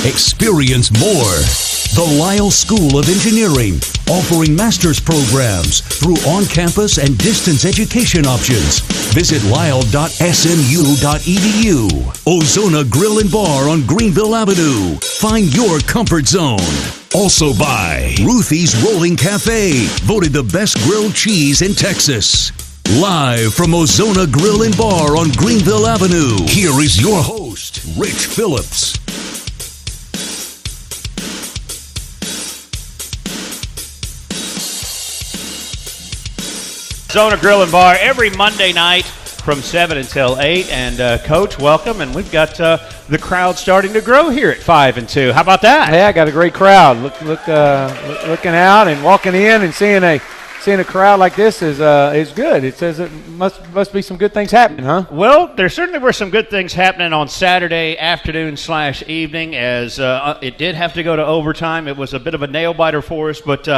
Experience more. The Lyle School of Engineering, offering master's programs through on-campus and distance education options. Visit lyle.smu.edu. Ozona Grill and Bar on Greenville Avenue. Find your comfort zone. Also by Ruthie's Rolling Cafe, voted the best grilled cheese in Texas. Live from Ozona Grill and Bar on Greenville Avenue, here is your host, Rich Phillips. Ozona Grill and Bar every Monday night from 7 until 8. And, Coach, welcome. And we've got the crowd starting to grow here at 5 and 2. How about that? Yeah, I got a great crowd. Looking out and walking in and seeing a crowd like this is good. It says it must be some good things happening, huh? Well, there certainly were some good things happening on Saturday afternoon/evening, as it did have to go to overtime. It was a bit of a nail-biter for us, but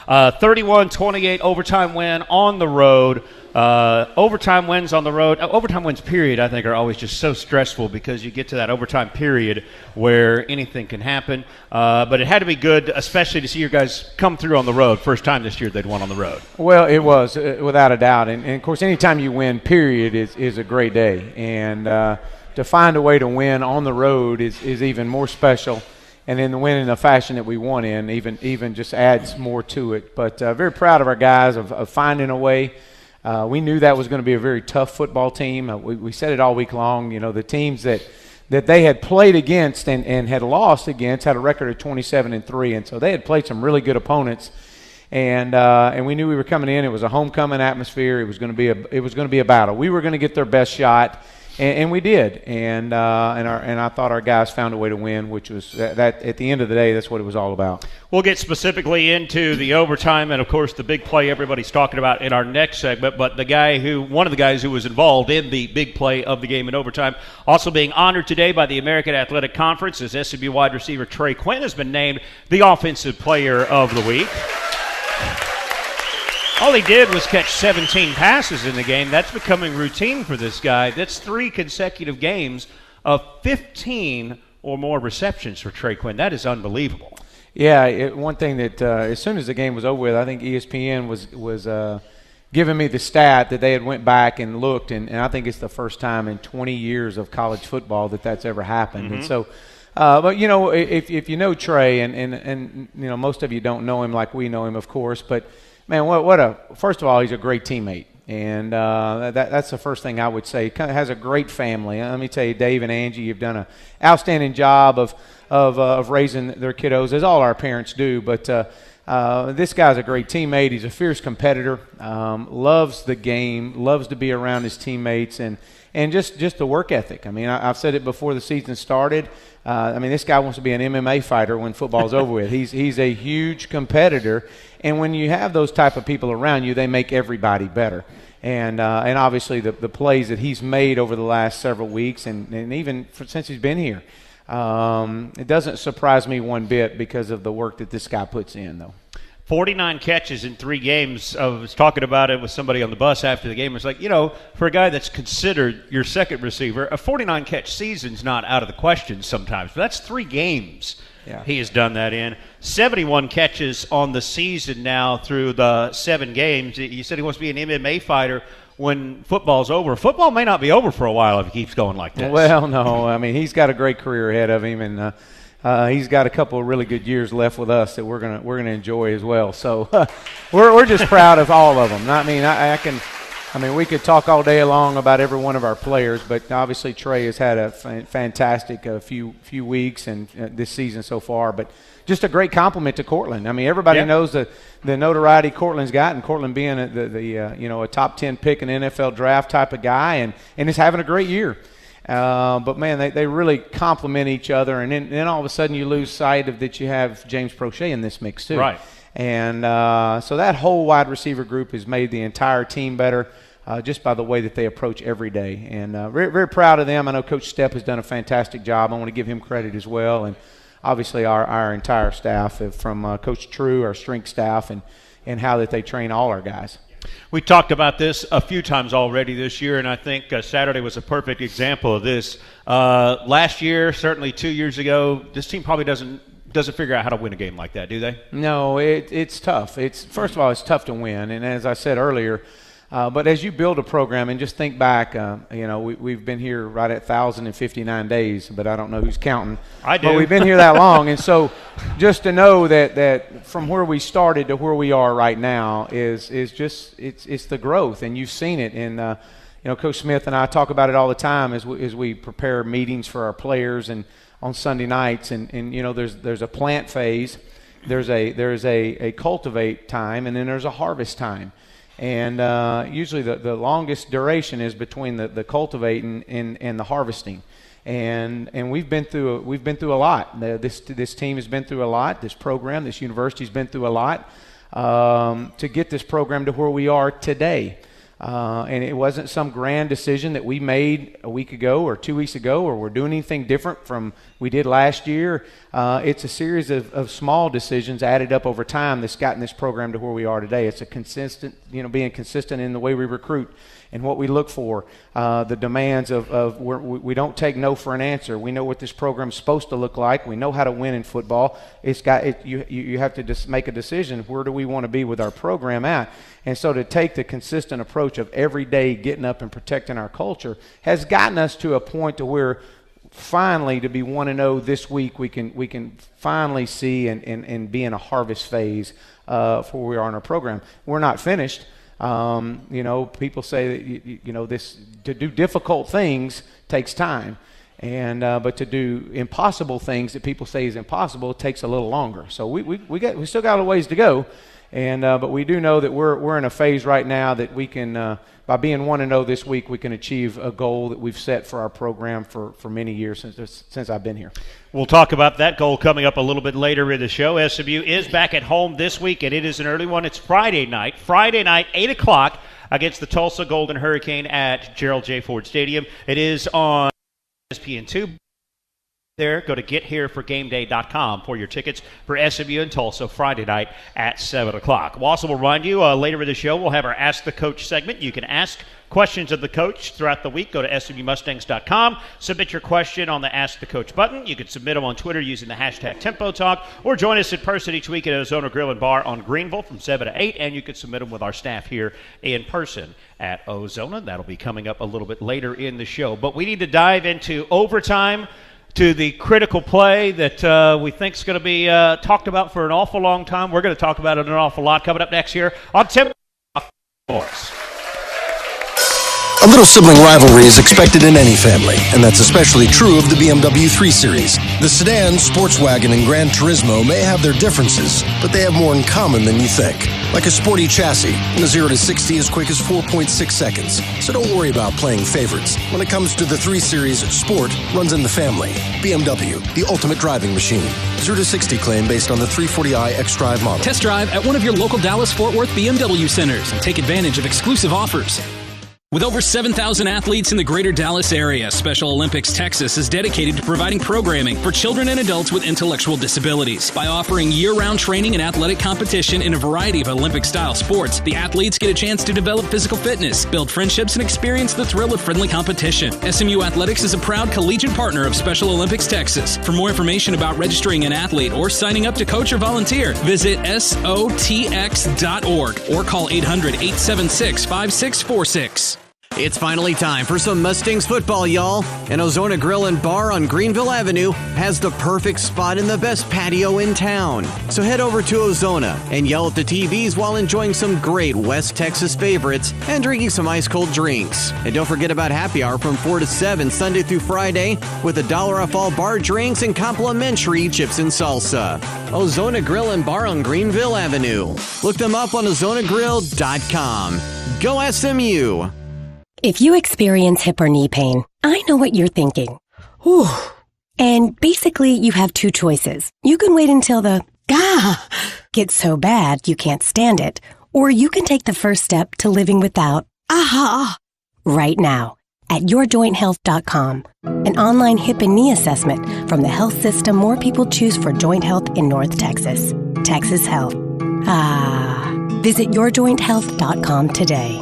31-28 overtime win on the road. Overtime wins on the road. Overtime wins, period, I think are always just so stressful because you get to that overtime period where anything can happen. But it had to be good, especially to see your guys come through on the road. First time this year they'd won on the road. Well, it was, without a doubt. And of course, anytime you win, period, is a great day. And to find a way to win on the road is even more special. And then the win in the fashion that we won in even just adds more to it. But very proud of our guys of finding a way. We knew that was going to be a very tough football team. We said it all week long. You know, the teams that they had played against and had lost against had a record of 27-3, and so they had played some really good opponents. And we knew we were coming in. It was a homecoming atmosphere. It was going to be a battle. We were going to get their best shot. And we did, and I thought our guys found a way to win, which was that at the end of the day, that's what it was all about. We'll get specifically into the overtime and, of course, the big play everybody's talking about in our next segment. But one of the guys who was involved in the big play of the game in overtime, also being honored today by the American Athletic Conference, as SMU wide receiver Trey Quinn has been named the Offensive Player of the Week. All he did was catch 17 passes in the game. That's becoming routine for this guy. That's 3 consecutive games of 15 or more receptions for Trey Quinn. That is unbelievable. Yeah, one thing that as soon as the game was over with, I think ESPN was giving me the stat that they had went back and looked, and I think it's the first time in 20 years of college football that's ever happened. Mm-hmm. And so, but you know, if you know Trey, and you know most of you don't know him like we know him, of course, but man, first of all, he's a great teammate, and that's the first thing I would say. Kind of has a great family. Let me tell you, Dave and Angie, you've done an outstanding job of raising their kiddos, as all our parents do. But this guy's a great teammate. He's a fierce competitor, loves the game, loves to be around his teammates, and just the work ethic. I mean, I've said it before the season started. I mean, this guy wants to be an MMA fighter when football's over with. He's a huge competitor, and when you have those type of people around you, they make everybody better. And obviously the plays that he's made over the last several weeks, and even since he's been here, it doesn't surprise me one bit because of the work that this guy puts in, though. 49 catches in 3 games. I was talking about it with somebody on the bus after the game. It's like, you know, for a guy that's considered your second receiver, a 49-catch season's not out of the question sometimes. But that's 3 games he has done that in. 71 catches on the season now through the 7 games. You said he wants to be an MMA fighter when football's over. Football may not be over for a while if he keeps going like this. Well, no. I mean, he's got a great career ahead of him, and he's got a couple of really good years left with us that we're gonna enjoy as well. So we're just proud of all of them. I mean, we could talk all day long about every one of our players, but obviously Trey has had a fantastic few weeks and this season so far. But just a great compliment to Cortland. I mean, everybody knows the notoriety Cortland's got, and Cortland being a top 10 pick in the NFL draft type of guy, and is having a great year. But, man, they really complement each other. And then all of a sudden you lose sight of that you have James Prochet in this mix too. Right. And so that whole wide receiver group has made the entire team better just by the way that they approach every day. And very, very proud of them. I know Coach Stepp has done a fantastic job. I want to give him credit as well. And obviously our entire staff from Coach True, our strength staff, and how that they train all our guys. We talked about this a few times already this year, and I think Saturday was a perfect example of this. Last year, certainly 2 years ago, this team probably doesn't figure out how to win a game like that, do they? No, it's tough. First of all, it's tough to win, and as I said earlier, but as you build a program and just think back, we've been here right at 1,059 days, but I don't know who's counting. I do. But we've been here that long, and so just to know that from where we started to where we are right now is just it's the growth, and you've seen it. And Coach Smith and I talk about it all the time as we prepare meetings for our players and on Sunday nights, and there's a plant phase, there's a cultivate time, and then there's a harvest time. And usually the longest duration is between the cultivating and the harvesting, and we've been through a lot. This team has been through a lot. This program, this university's been through a lot to get this program to where we are today. And it wasn't some grand decision that we made a week ago or 2 weeks ago, or we're doing anything different from we did last year. It's a series of small decisions added up over time that's gotten this program to where we are today. It's a consistent, being consistent in the way we recruit and what we look for, the demands of we don't take no for an answer. We know what this program's supposed to look like. We know how to win in football. You have to just make a decision. Where do we want to be with our program at? And so to take the consistent approach of every day getting up and protecting our culture has gotten us to a point to where finally, to be 1-0 this week, we can finally see and be in a harvest phase for where we are in our program. We're not finished. People say that this to do difficult things takes time, and but to do impossible things that people say is impossible takes a little longer. So we still got a ways to go, and but we do know that we're in a phase right now that we can by being 1-0 this week, we can achieve a goal that we've set for our program for many years since I've been here. We'll talk about that goal coming up a little bit later in the show. SMU is back at home this week, and it is an early one. It's Friday night, 8 o'clock, against the Tulsa Golden Hurricane at Gerald J. Ford Stadium. It is on ESPN2. There, go to gethereforgameday.com for your tickets for SMU and Tulsa Friday night at 7 o'clock. We also will remind you later in the show we'll have our Ask the Coach segment. You can ask questions of the coach throughout the week. Go to SMUMustangs.com. Submit your question on the Ask the Coach button. You can submit them on Twitter using the hashtag TempoTalk, or join us in person each week at Ozona Grill and Bar on Greenville from 7 to 8, and you can submit them with our staff here in person at Ozona. That'll be coming up a little bit later in the show. But we need to dive into overtime, to the critical play that we think is going to be talked about for an awful long time. We're going to talk about it an awful lot coming up next here on Tempo Sports. A little sibling rivalry is expected in any family, and that's especially true of the BMW 3 Series. The sedan, sports wagon, and Gran Turismo may have their differences, but they have more in common than you think. Like a sporty chassis, and a 0 to 60 as quick as 4.6 seconds. So don't worry about playing favorites. When it comes to the 3 Series, sport runs in the family. BMW, the ultimate driving machine. 0 to 60 claim based on the 340i xDrive model. Test drive at one of your local Dallas-Fort Worth BMW centers and take advantage of exclusive offers. With over 7,000 athletes in the greater Dallas area, Special Olympics Texas is dedicated to providing programming for children and adults with intellectual disabilities. By offering year-round training and athletic competition in a variety of Olympic-style sports, the athletes get a chance to develop physical fitness, build friendships, and experience the thrill of friendly competition. SMU Athletics is a proud collegiate partner of Special Olympics Texas. For more information about registering an athlete or signing up to coach or volunteer, visit SOTX.org or call 800-876-5646. It's finally time for some Mustangs football, y'all. And Ozona Grill and Bar on Greenville Avenue has the perfect spot in the best patio in town. So head over to Ozona and yell at the TVs while enjoying some great West Texas favorites and drinking some ice-cold drinks. And don't forget about happy hour from 4 to 7 Sunday through Friday with $1 off all bar drinks and complimentary chips and salsa. Ozona Grill and Bar on Greenville Avenue. Look them up on OzonaGrill.com. Go SMU! If you experience hip or knee pain, I know what you're thinking. Whew. And basically, you have two choices. You can wait until the gets so bad you can't stand it, or you can take the first step to living without right now at yourjointhealth.com. An online hip and knee assessment from the health system more people choose for joint health in North Texas. Texas Health. Visit yourjointhealth.com today.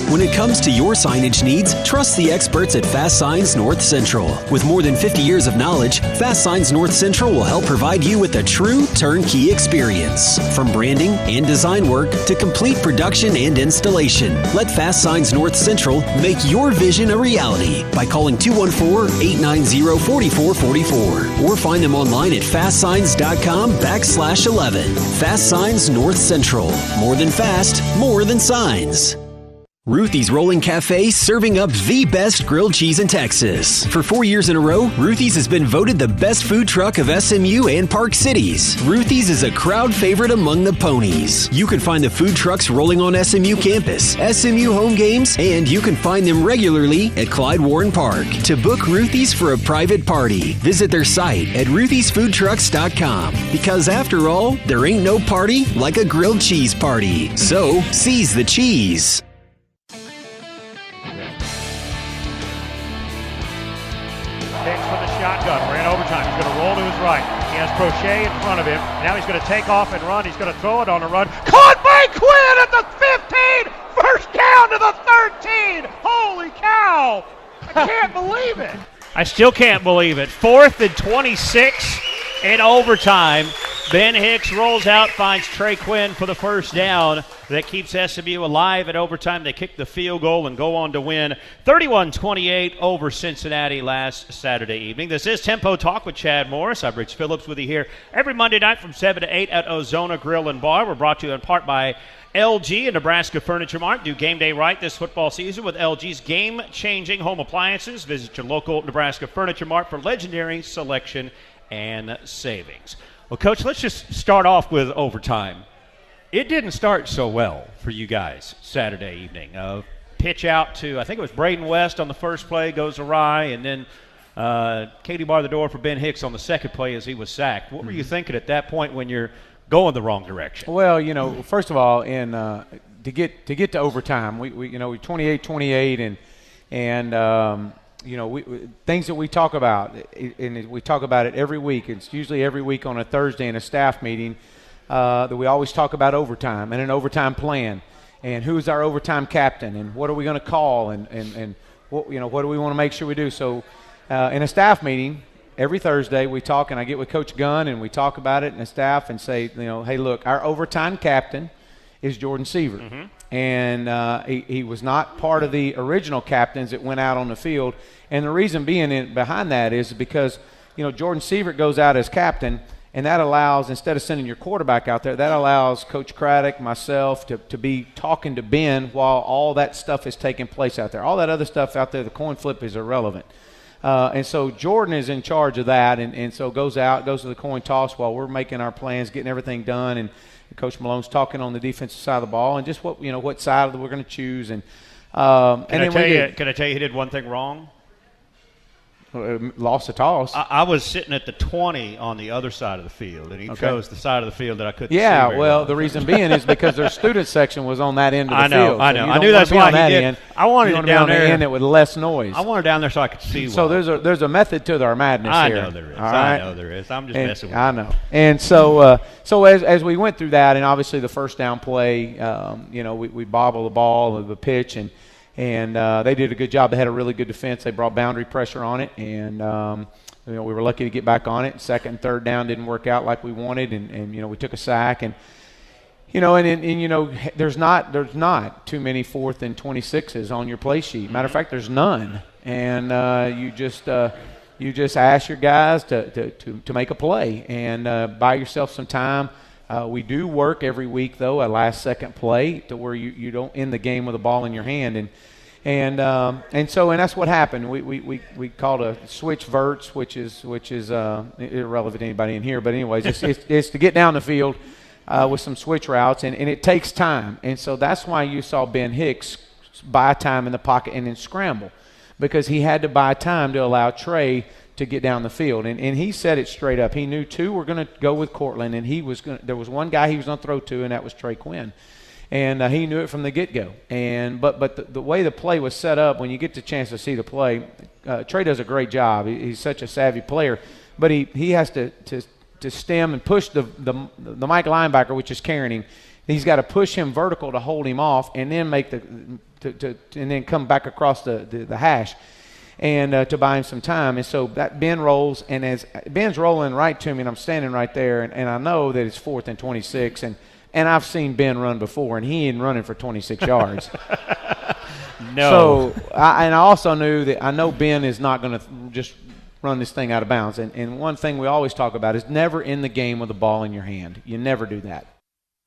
When it comes to your signage needs, trust the experts at Fast Signs North Central. With more than 50 years of knowledge, Fast Signs North Central will help provide you with a true turnkey experience. From branding and design work to complete production and installation, let Fast Signs North Central make your vision a reality by calling 214-890-4444 or find them online at fastsigns.com/11. Fast Signs North Central. More than fast, more than signs. Ruthie's Rolling Cafe, serving up the best grilled cheese in Texas. For 4 years in a row, Ruthie's has been voted the best food truck of SMU and Park Cities. Ruthie's is a crowd favorite among the ponies. You can find the food trucks rolling on SMU campus, SMU home games, and you can find them regularly at Clyde Warren Park. To book Ruthie's for a private party, visit their site at ruthiesfoodtrucks.com. Because after all, there ain't no party like a grilled cheese party. So, seize the cheese. Takes from the shotgun. We're in overtime. He's going to roll to his right. He has Prochet in front of him. Now he's going to take off and run. He's going to throw it on a run. Caught by Quinn at the 15. First down to the 13. Holy cow. I can't believe it. I still can't believe it. 4th and 26 in overtime. Ben Hicks rolls out, finds Trey Quinn for the first down. That keeps SMU alive at overtime. They kick the field goal and go on to win 31-28 over Cincinnati last Saturday evening. This is Tempo Talk with Chad Morris. I'm Rich Phillips with you here every Monday night from 7 to 8 at Ozona Grill and Bar. We're brought to you in part by LG and Nebraska Furniture Mart. Do game day right this football season with LG's game-changing home appliances. Visit your local Nebraska Furniture Mart for legendary selection and savings. Well, Coach, let's just start off with overtime. It didn't start so well for you guys Saturday evening. Pitch out to, I think it was Braden West on the first play, goes awry, and then Katie barred the door for Ben Hicks on the second play as he was sacked. What were you thinking at that point when you're going the wrong direction? Well, you know, first of all, to get to overtime, we 28-28, and you know, things that we talk about, and we talk about it every week. It's usually every week on a Thursday in a staff meeting that we always talk about overtime and an overtime plan, and who's our overtime captain, and what are we going to call, and what, you know, what do we want to make sure we do. So in a staff meeting every Thursday we talk, and I get with Coach Gunn and we talk about it in the staff and say, you know, hey, look, our overtime captain is Jordan Seaver. Mm-hmm. And he was not part of the original captains that went out on the field. And the reason being behind that is because, you know, Jordan Sievert goes out as captain, and that allows, instead of sending your quarterback out there, that allows Coach Craddock, myself, to be talking to Ben while all that stuff is taking place out there. All that other stuff out there, the coin flip, is irrelevant. And so Jordan is in charge of that, and so goes to the coin toss while we're making our plans, getting everything done, and Coach Malone's talking on the defensive side of the ball and just what side we're going to choose. And Can I tell you he did one thing wrong? Lost the toss. I was sitting at the 20 on the other side of the field, and he chose the side of the field that I couldn't see. Yeah, very well, the reason being is because their student section was on that end of the field. I know. So I knew that's why he did. End. I wanted you it want down to be on there. the end with less noise. I wanted down there so I could see. So well. there's a method to our madness here. I know there is. All right? I know there is. I'm just messing with you. I know. And so as we went through that, and obviously the first down play, we bobble the ball with the pitch, and they did a good job. They had a really good defense. They brought boundary pressure on it, and we were lucky to get back on it. Second and third down didn't work out like we wanted, and we took a sack, and there's not too many 4th and 26s on your play sheet. Matter of fact, there's none, and you just ask your guys to make a play and buy yourself some time. We do work every week though a last second play to where you don't end the game with the ball in your hand, and that's what happened. We called a switch verts, which is irrelevant to anybody in here, but anyways, it's to get down the field with some switch routes, and it takes time, and so that's why you saw Ben Hicks buy time in the pocket and then scramble, because he had to buy time to allow Trey to get down the field, and he said it straight up. He knew two were going to go with Cortland, and there was one guy he was going to throw to, and that was Trey Quinn. And he knew it from the get-go. But the way the play was set up, when you get the chance to see the play, Trey does a great job. He's such a savvy player. But he has to to stem and push the Mike linebacker, which is carrying him. He's got to push him vertical to hold him off, and then make and then come back across the hash, and to buy him some time. And so that Ben rolls, and as Ben's rolling right to me, and I'm standing right there, and I know that it's 4th and 26, and I've seen Ben run before, and he ain't running for 26 yards. No. So I also knew that I know Ben is not going to just run this thing out of bounds. And one thing we always talk about is never in the game with the ball in your hand. You never do that.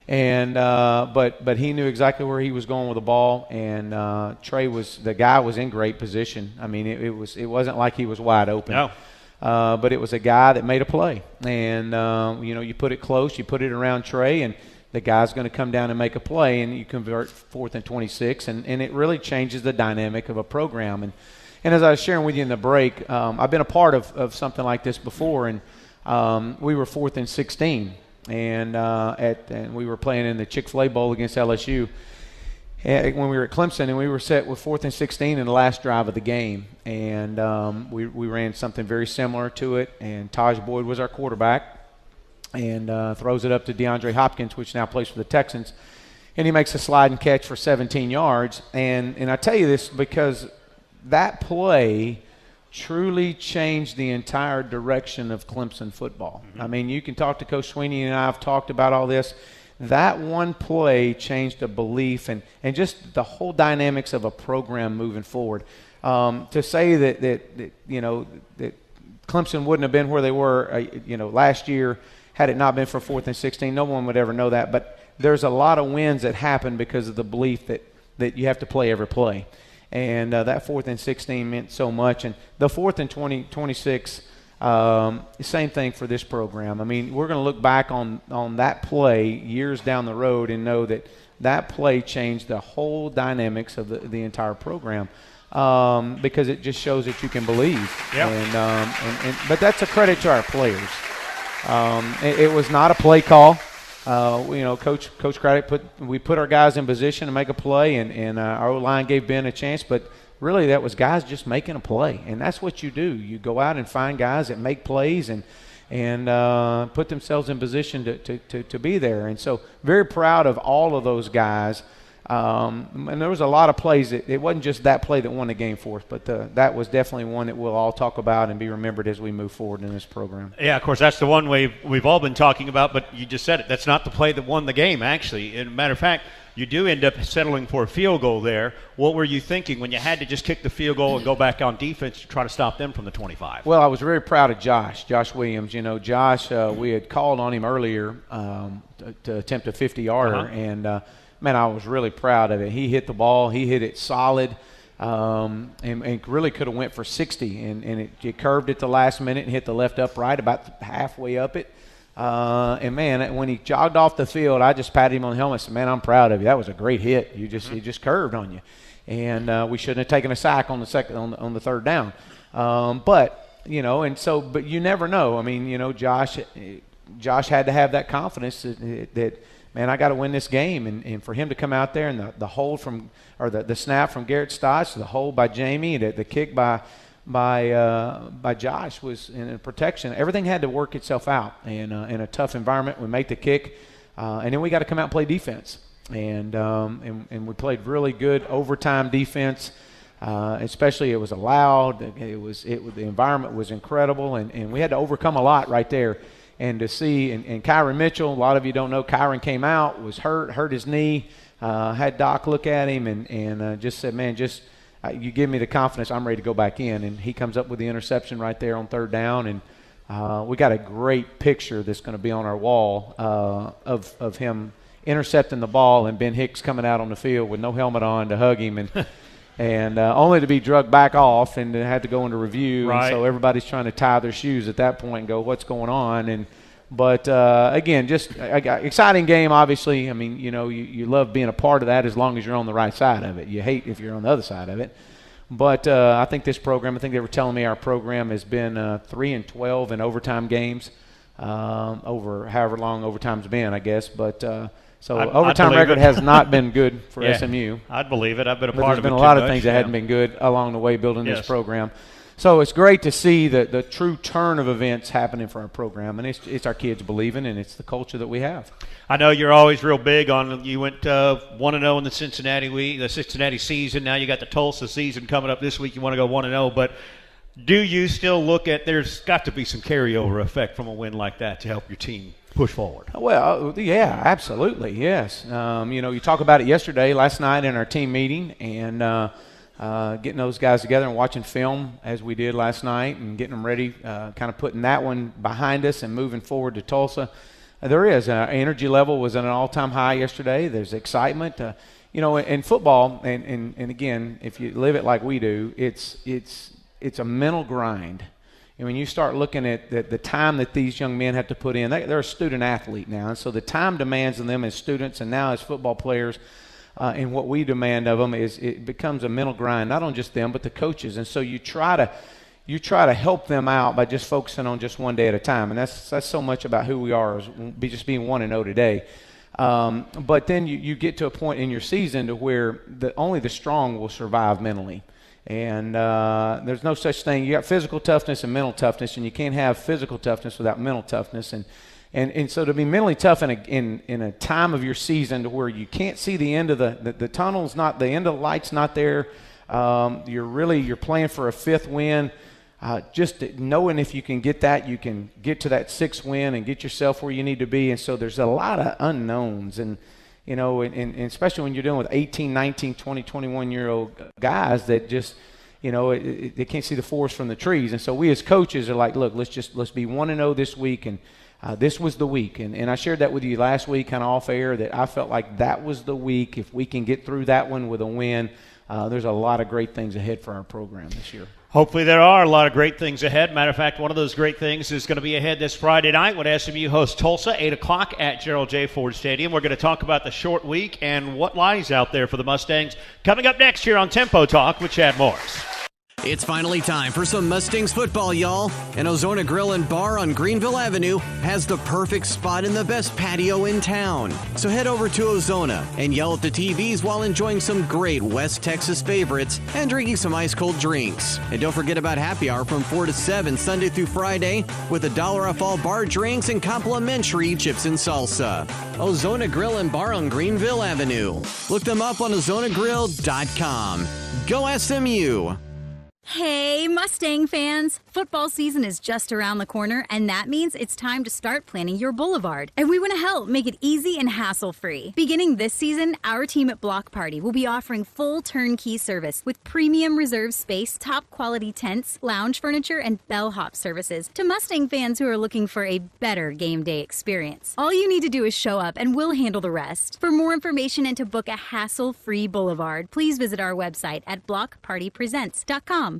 And but he knew exactly where he was going with the ball, and the guy was in great position. I mean, it wasn't like he was wide open. No. But it was a guy that made a play, and you put it close, you put it around Trey, and the guy's going to come down and make a play, and you convert 4th and 26, and it really changes the dynamic of a program. And as I was sharing with you in the break, I've been a part of something like this before, and we were 4th and 16, and we were playing in the Chick-fil-A Bowl against LSU when we were at Clemson, and we were set with 4th and 16 in the last drive of the game, and we ran something very similar to it, and Taj Boyd was our quarterback, and throws it up to DeAndre Hopkins, which now plays for the Texans, and he makes a slide and catch for 17 yards. And I tell you this because that play truly changed the entire direction of Clemson football. Mm-hmm. I mean, you can talk to Coach Sweeney, and I have talked about all this. That one play changed the belief and just the whole dynamics of a program moving forward. To say that Clemson wouldn't have been where they were, last year, had it not been for 4th and 16, no one would ever know that. But there's a lot of wins that happen because of the belief that you have to play every play. And that 4th and 16 meant so much. And the 4th and 26, same thing for this program. I mean, we're going to look back on that play years down the road and know that play changed the whole dynamics of the entire program. Because it just shows that you can believe. Yep. But that's a credit to our players. It was not a play call. Coach Craddock we put our guys in position to make a play, and our O-line gave Ben a chance, but really that was guys just making a play, and that's what you do. You go out and find guys that make plays and put themselves in position to be there. And so very proud of all of those guys. And there was a lot of plays. It wasn't just that play that won the game for us, but that was definitely one that we'll all talk about and be remembered as we move forward in this program. Yeah, of course, that's the one we've all been talking about, but you just said it. That's not the play that won the game, actually. As a matter of fact, you do end up settling for a field goal there. What were you thinking when you had to just kick the field goal and go back on defense to try to stop them from the 25? Well, I was very proud of Josh Williams. Josh, we had called on him earlier to attempt a 50-yarder, and man, I was really proud of it. He hit the ball. He hit it solid, and really could have went for 60. And it curved at the last minute and hit the left upright about halfway up it. And, man, when he jogged off the field, I just patted him on the helmet and said, man, I'm proud of you. That was a great hit. He just curved on you. And we shouldn't have taken a sack on the the third down. But you never know. I mean, Josh had to have that confidence that man, I got to win this game. And for him to come out there and the hold the snap from Garrett Stotts, the hold by Jamie, the kick by Josh was in protection. Everything had to work itself out. And in a tough environment, we make the kick. And then we got to come out and play defense. And we played really good overtime defense. Especially it was allowed. The environment was incredible. And we had to overcome a lot right there. And to see, and Kyron Mitchell, a lot of you don't know, Kyron came out, was hurt his knee, had Doc look at him and just said, man, you give me the confidence, I'm ready to go back in. And he comes up with the interception right there on third down. And we got a great picture that's going to be on our wall of him intercepting the ball and Ben Hicks coming out on the field with no helmet on to hug him. And only to be drugged back off and had to go into review. Right. And so everybody's trying to tie their shoes at that point and go, what's going on? But again, just exciting game, obviously. I mean, you love being a part of that as long as you're on the right side of it. You hate if you're on the other side of it. But I think this program, I think they were telling me our program has been 3-12 in overtime games over however long overtime's been, I guess. But overtime record has not been good for SMU. I'd believe it. I've been a but part of it. There's been a lot of things that hadn't been good along the way building this program. So it's great to see the true turn of events happening for our program, and it's our kids believing, and it's the culture that we have. I know you're always real big on. You went 1-0 in the Cincinnati season. Now you got the Tulsa season coming up this week. You want to go 1-0, but do you still look at? There's got to be some carryover effect from a win like that to help your team push forward. Well, yeah, absolutely, yes. You talk about it last night in our team meeting, and getting those guys together and watching film as we did last night and getting them ready, kind of putting that one behind us and moving forward to Tulsa. There is. Energy level was at an all-time high yesterday. There's excitement. In football, and again, if you live it like we do, it's a mental grind. And when you start looking at the time that these young men have to put in, they're a student athlete now, and so the time demands of them as students and now as football players, and what we demand of them it becomes a mental grind, not on just them but the coaches. And so you try to help them out by just focusing on just one day at a time, and that's so much about who we are, is just being 1-0 today. But then you get to a point in your season to where only the strong will survive mentally. And there's no such thing. You got physical toughness and mental toughness, and you can't have physical toughness without mental toughness. And so to be mentally tough in a time of your season to where you can't see the end of the tunnel's not, the end of the light's not there. You're playing for a 5th win. Just knowing if you can get that, you can get to that 6th win and get yourself where you need to be. And so there's a lot of unknowns, and especially when you're dealing with 18, 19, 20, 21-year-old guys that just, they can't see the forest from the trees. And so we as coaches are like, look, let's be 1-0 this week, and this was the week. And I shared that with you last week kind of off air, that I felt like that was the week. If we can get through that one with a win, there's a lot of great things ahead for our program this year. Hopefully there are a lot of great things ahead. Matter of fact, one of those great things is going to be ahead this Friday night when SMU hosts Tulsa, 8 o'clock at Gerald J. Ford Stadium. We're going to talk about the short week and what lies out there for the Mustangs coming up next here on Tempo Talk with Chad Morris. It's finally time for some Mustangs football, y'all. And Ozona Grill and Bar on Greenville Avenue has the perfect spot in the best patio in town. So head over to Ozona and yell at the TVs while enjoying some great West Texas favorites and drinking some ice-cold drinks. And don't forget about happy hour from 4 to 7 Sunday through Friday with $1 off all bar drinks and complimentary chips and salsa. Ozona Grill and Bar on Greenville Avenue. Look them up on ozonagrill.com. Go SMU! Hey, Mustang fans! Football season is just around the corner, and that means it's time to start planning your boulevard. And we want to help make it easy and hassle-free. Beginning this season, our team at Block Party will be offering full turnkey service with premium reserve space, top-quality tents, lounge furniture, and bellhop services to Mustang fans who are looking for a better game day experience. All you need to do is show up, and we'll handle the rest. For more information and to book a hassle-free boulevard, please visit our website at blockpartypresents.com.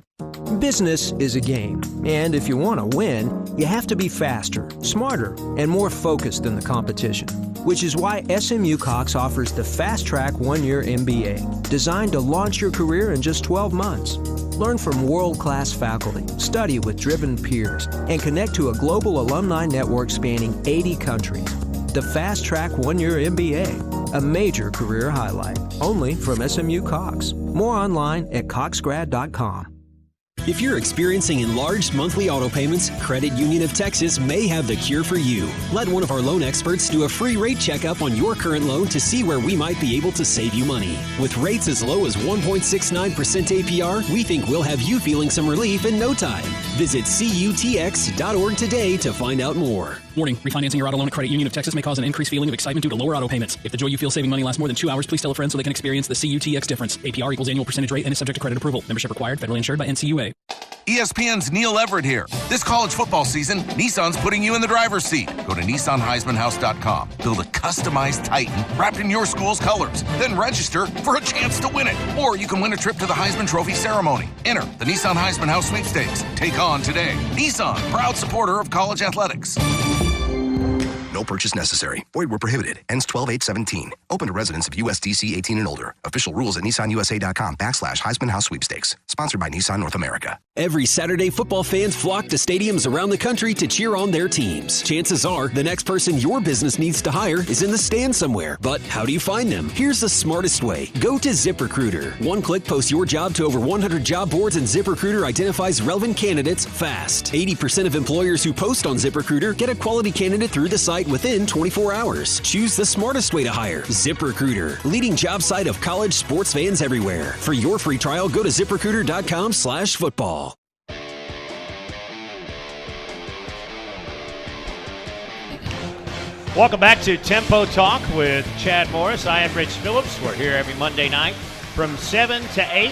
Business is a game, and if you want to win, you have to be faster, smarter, and more focused than the competition. Which is why SMU Cox offers the Fast Track 1-year MBA, designed to launch your career in just 12 months. Learn from world-class faculty, study with driven peers, and connect to a global alumni network spanning 80 countries. The Fast Track 1-year MBA, a major career highlight, only from SMU Cox. More online at coxgrad.com. If you're experiencing enlarged monthly auto payments, Credit Union of Texas may have the cure for you. Let one of our loan experts do a free rate checkup on your current loan to see where we might be able to save you money. With rates as low as 1.69% APR, we think we'll have you feeling some relief in no time. Visit cutx.org today to find out more. Warning, refinancing your auto loan at Credit Union of Texas may cause an increased feeling of excitement due to lower auto payments. If the joy you feel saving money lasts more than 2 hours, please tell a friend so they can experience the CUTX difference. APR equals annual percentage rate and is subject to credit approval. Membership required. Federally insured by NCUA. ESPN's Neil Everett here. This college football season, Nissan's putting you in the driver's seat. Go to NissanHeismanHouse.com. Build a customized Titan wrapped in your school's colors. Then register for a chance to win it. Or you can win a trip to the Heisman Trophy ceremony. Enter the Nissan Heisman House Sweepstakes. Take on today. Nissan, proud supporter of college athletics. No purchase necessary. Void where prohibited. Ends 12/8/17. Open to residents of USDC 18 and older. Official rules at nissanusa.com/Heisman House Sweepstakes. Sponsored by Nissan North America. Every Saturday, football fans flock to stadiums around the country to cheer on their teams. Chances are the next person your business needs to hire is in the stands somewhere. But how do you find them? Here's the smartest way. Go to ZipRecruiter. One click posts your job to over 100 job boards, and ZipRecruiter identifies relevant candidates fast. 80% of employers who post on ZipRecruiter get a quality candidate through the site within 24 hours. Choose the smartest way to hire. ZipRecruiter, leading job site of college sports fans everywhere. For your free trial, go to ZipRecruiter.com/football. Welcome back to Tempo Talk with Chad Morris. I am Rich Phillips. We're here every Monday night from 7 to 8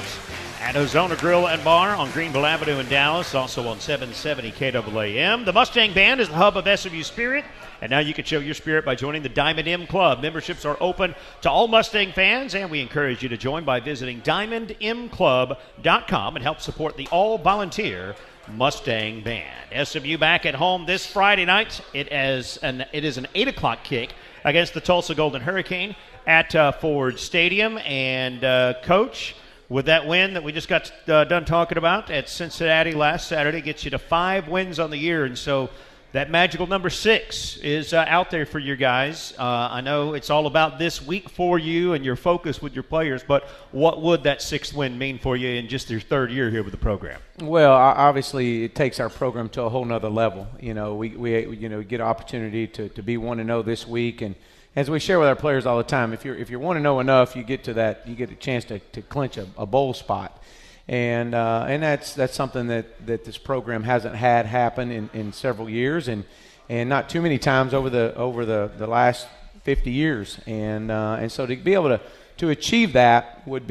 at Ozona Grill and Bar on Greenville Avenue in Dallas, also on 770 KAAM. The Mustang Band is the hub of SMU Spirit, and now you can show your spirit by joining the Diamond M Club. Memberships are open to all Mustang fans, and we encourage you to join by visiting diamondmclub.com and help support the all-volunteer Mustang Band. SMU back at home this Friday night. It is an 8 o'clock kick against the Tulsa Golden Hurricane at Ford Stadium. And Coach, with that win that we just got done talking about at Cincinnati last Saturday, gets you to 5 wins on the year. And so that magical number 6 is out there for you guys. I know it's all about this week for you and your focus with your players, but what would that 6th win mean for you in just your 3rd year here with the program? Well, obviously it takes our program to a whole nother level. You know, we get an opportunity to be 1-0 this week, and as we share with our players all the time, if you're 1-0 enough, you get a chance to clinch a bowl spot. And that's something that this program hasn't had happen in several years, and not too many times over the last 50 years. And so to be able to achieve that would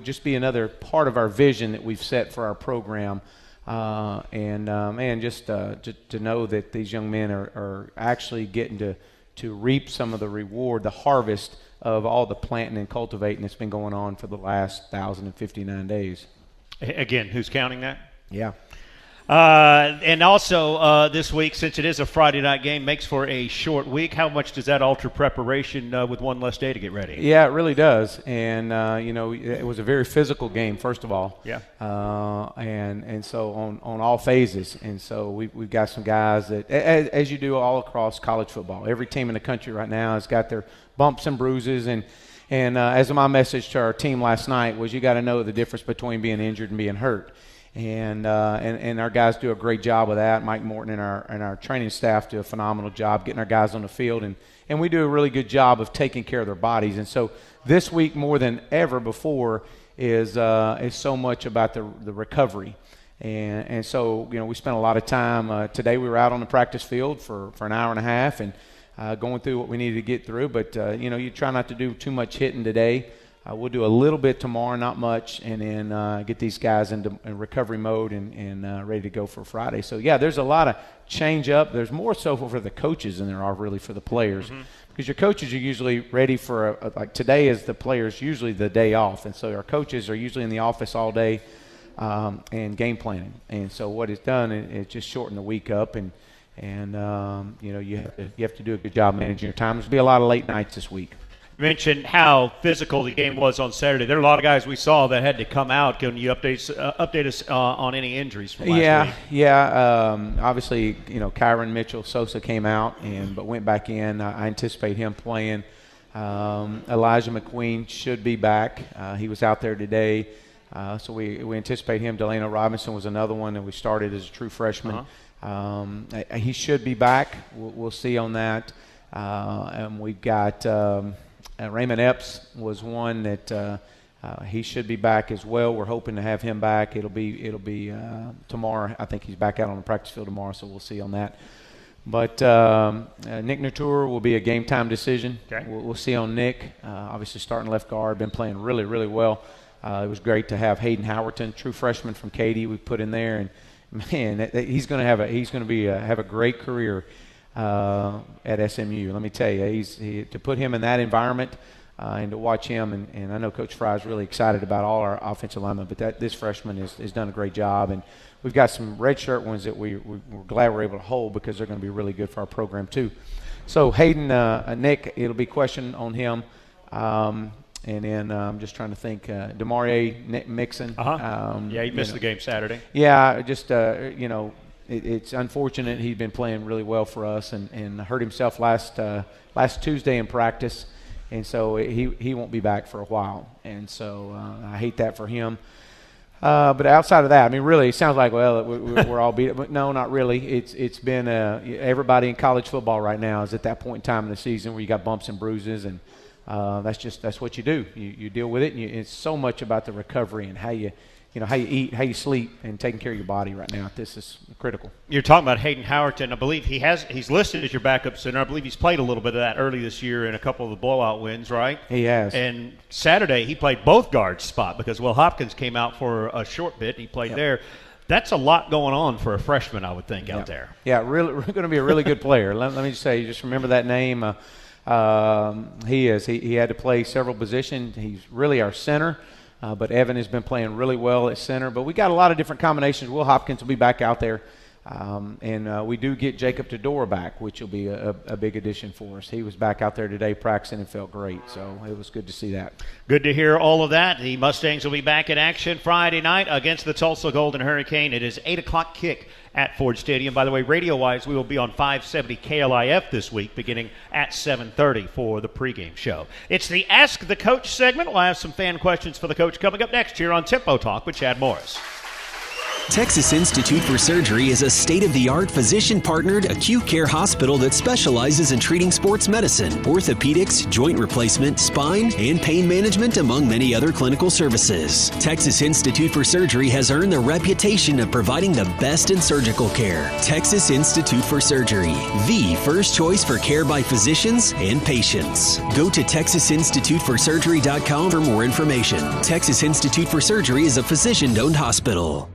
just be another part of our vision that we've set for our program. Just to know that these young men are actually getting to reap some of the reward, the harvest of all the planting and cultivating that's been going on for the last 1,059 days. Again, who's counting that? Yeah. And also this week, since it is a Friday night game, makes for a short week. How much does that alter preparation with one less day to get ready? Yeah, it really does. And, it was a very physical game, first of all. Yeah. And so on all phases. And so we've got some guys that, as you do all across college football, every team in the country right now has got their bumps and bruises. And as my message to our team last night was, you got to know the difference between being injured and being hurt. And our guys do a great job of that. Mike Morton and our training staff do a phenomenal job getting our guys on the field, and we do a really good job of taking care of their bodies. And so this week more than ever before is so much about the recovery. And so we spent a lot of time today. We were out on the practice field for an hour and a half and going through what we needed to get through. But you try not to do too much hitting today. We'll do a little bit tomorrow, not much, and then get these guys into recovery mode and ready to go for Friday. So, yeah, there's a lot of change up. There's more so for the coaches than there are really for the players, because your coaches are usually ready for like today is the players usually the day off, and so our coaches are usually in the office all day and game planning. And so what it's done is just shorten the week up, and you have to do a good job managing your time. There's going to be a lot of late nights this week. Mentioned how physical the game was on Saturday. There are a lot of guys we saw that had to come out. Can you update us on any injuries from last week? Yeah. Obviously, Kyron Mitchell Sosa came out but went back in. I anticipate him playing. Elijah McQueen should be back. He was out there today, so we anticipate him. Delano Robinson was another one that we started as a true freshman. He should be back. We'll see on that. And we've got Raymond Epps was one that he should be back as well. We're hoping to have him back. It'll be tomorrow. I think he's back out on the practice field tomorrow, so we'll see on that. But Nick Natur will be a game time decision. Okay. We'll see on Nick. Obviously starting left guard, been playing really, really well. It was great to have Hayden Howerton, true freshman from Katy, we put in there, and man, he's going to have a great career at SMU. Let me tell you, to put him in that environment and to watch him, and I know Coach Fry is really excited about all our offensive linemen, but this freshman has done a great job, and we've got some redshirt ones that we're glad we're able to hold because they're going to be really good for our program too. So Hayden, Nick, it'll be a question on him. And then I'm just trying to think, Demarie Mixon. Yeah, he missed the game Saturday. Yeah, just, it's unfortunate. He'd been playing really well for us and hurt himself last Tuesday in practice. And so he won't be back for a while. And so I hate that for him. But outside of that, I mean, really, it sounds like, well, we're all beat up. But no, not really. It's been everybody in college football right now is at that point in time in the season where you got bumps and bruises, and that's what you do. You deal with it, and it's so much about the recovery and how you eat, how you sleep, and taking care of your body right now. This is critical. You're talking about Hayden Howerton. I believe he's listed as your backup center. I believe he's played a little bit of that early this year in a couple of the blowout wins, right? He has. And Saturday he played both guards spot because Will Hopkins came out for a short bit and he played there. That's a lot going on for a freshman, I would think, out there. Yeah, really going to be a really good player. Let me just say, just remember that name. He is. He had to play several positions. He's really our center. But Evan has been playing really well at center. But we got a lot of different combinations. Will Hopkins will be back out there. And we do get Jacob Tedora back, which will be a big addition for us. He was back out there today practicing and felt great. So it was good to see that. Good to hear all of that. The Mustangs will be back in action Friday night against the Tulsa Golden Hurricane. It is 8 o'clock kick at Ford Stadium. By the way, radio-wise, we will be on 570 KLIF this week beginning at 7:30 for the pregame show. It's the Ask the Coach segment. We'll have some fan questions for the coach coming up next here on Tempo Talk with Chad Morris. Texas Institute for Surgery is a state-of-the-art physician-partnered acute care hospital that specializes in treating sports medicine, orthopedics, joint replacement, spine, and pain management, among many other clinical services. Texas Institute for Surgery has earned the reputation of providing the best in surgical care. Texas Institute for Surgery, the first choice for care by physicians and patients. Go to TexasInstituteForSurgery.com for more information. Texas Institute for Surgery is a physician-owned hospital.